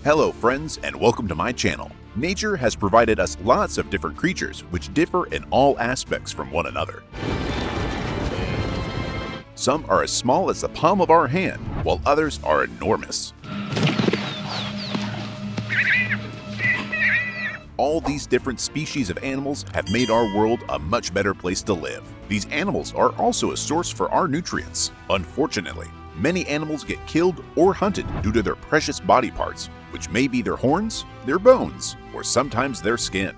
Hello friends, and welcome to my channel. Nature has provided us lots of different creatures which differ in all aspects from one another. Some are as small as the palm of our hand, while others are enormous. All these different species of animals have made our world a much better place to live. These animals are also a source for our nutrients. Unfortunately, many animals get killed or hunted due to their precious body parts, which may be their horns, their bones, or sometimes their skin.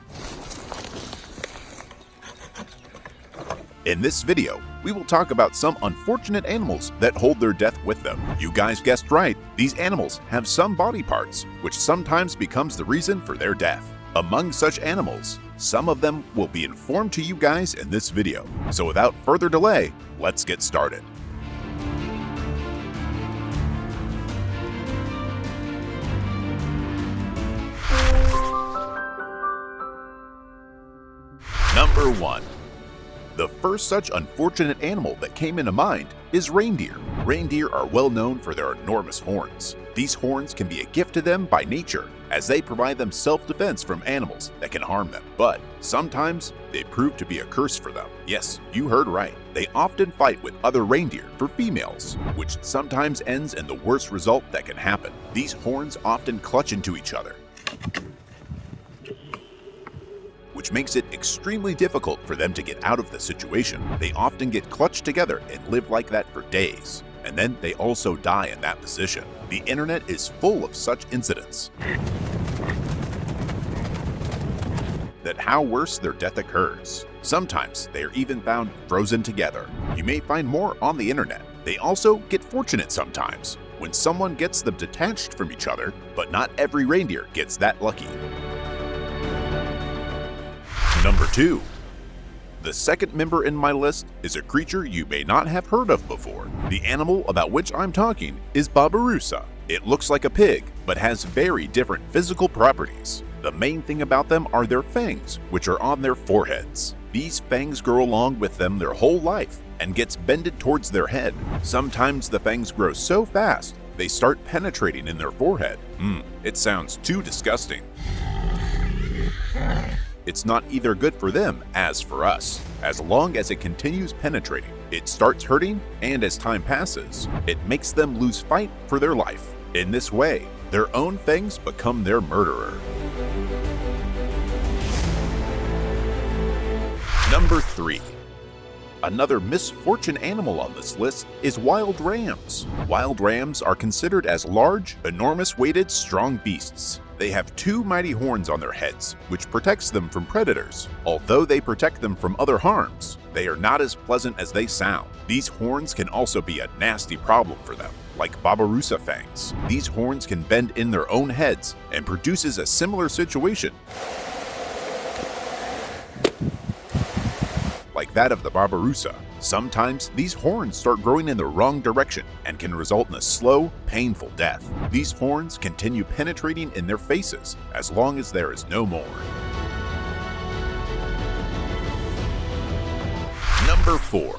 In this video, we will talk about some unfortunate animals that hold their death with them. You guys guessed right, these animals have some body parts, which sometimes becomes the reason for their death. Among such animals, some of them will be informed to you guys in this video. So without further delay, let's get started. Number 1. The first such unfortunate animal that came into mind is reindeer. Reindeer are well known for their enormous horns. These horns can be a gift to them by nature, as they provide them self-defense from animals that can harm them. But sometimes they prove to be a curse for them. Yes, you heard right. They often fight with other reindeer for females, which sometimes ends in the worst result that can happen. These horns often clutch into each other, which makes it extremely difficult for them to get out of the situation. They often get clutched together and live like that for days, and then they also die in that position. The internet is full of such incidents that how worse their death occurs. Sometimes they are even found frozen together. You may find more on the internet. They also get fortunate sometimes when someone gets them detached from each other, but not every reindeer gets that lucky. Number 2. The second member in my list is a creature you may not have heard of before. The animal about which I'm talking is babirusa. It looks like a pig, but has very different physical properties. The main thing about them are their fangs, which are on their foreheads. These fangs grow along with them their whole life and gets bended towards their head. Sometimes the fangs grow so fast, they start penetrating in their forehead. It sounds too disgusting. It's not either good for them as for us. As long as it continues penetrating, it starts hurting, and as time passes, it makes them lose fight for their life. In this way, their own fangs become their murderer. Number 3. Another misfortune animal on this list is wild rams. Wild rams are considered as large, enormous-weighted, strong beasts. They have 2 mighty horns on their heads, which protects them from predators. Although they protect them from other harms, they are not as pleasant as they sound. These horns can also be a nasty problem for them, like babirusa fangs. These horns can bend in their own heads and produces a similar situation like that of the babirusa. Sometimes these horns start growing in the wrong direction and can result in a slow, painful death. These horns continue penetrating in their faces as long as there is no more. Number 4.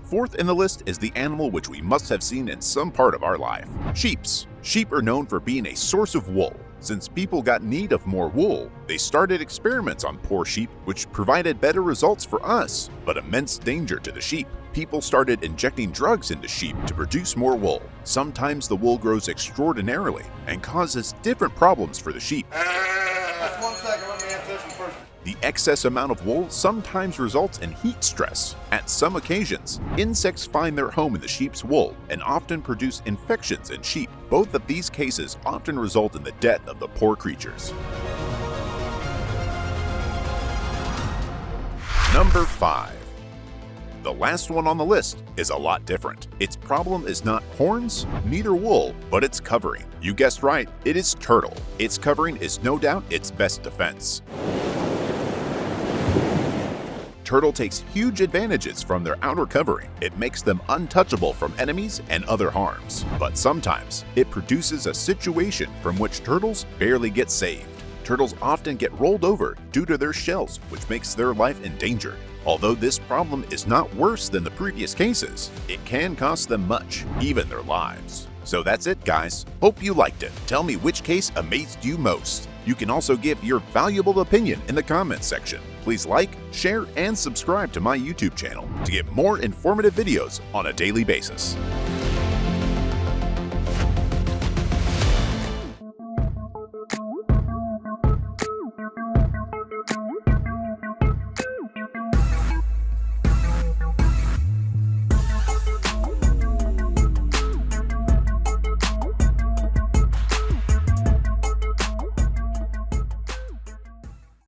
Fourth in the list is the animal which we must have seen in some part of our life. Sheeps. Sheep are known for being a source of wool. Since people got need of more wool, they started experiments on poor sheep, which provided better results for us, but immense danger to the sheep. People started injecting drugs into sheep to produce more wool. Sometimes the wool grows extraordinarily and causes different problems for the sheep. Just 1 second, let me answer this one first. The excess amount of wool sometimes results in heat stress. At some occasions, insects find their home in the sheep's wool and often produce infections in sheep. Both of these cases often result in the death of the poor creatures. Number 5. The last one on the list is a lot different. Its problem is not horns, neither wool, but its covering. You guessed right, it is turtle. Its covering is no doubt its best defense. Turtle takes huge advantages from their outer covering. It makes them untouchable from enemies and other harms. But sometimes, it produces a situation from which turtles barely get saved. Turtles often get rolled over due to their shells, which makes their life endangered. Although this problem is not worse than the previous cases, it can cost them much, even their lives. So that's it, guys. Hope you liked it. Tell me which case amazed you most. You can also give your valuable opinion in the comments section. Please like, share, and subscribe to my YouTube channel to get more informative videos on a daily basis.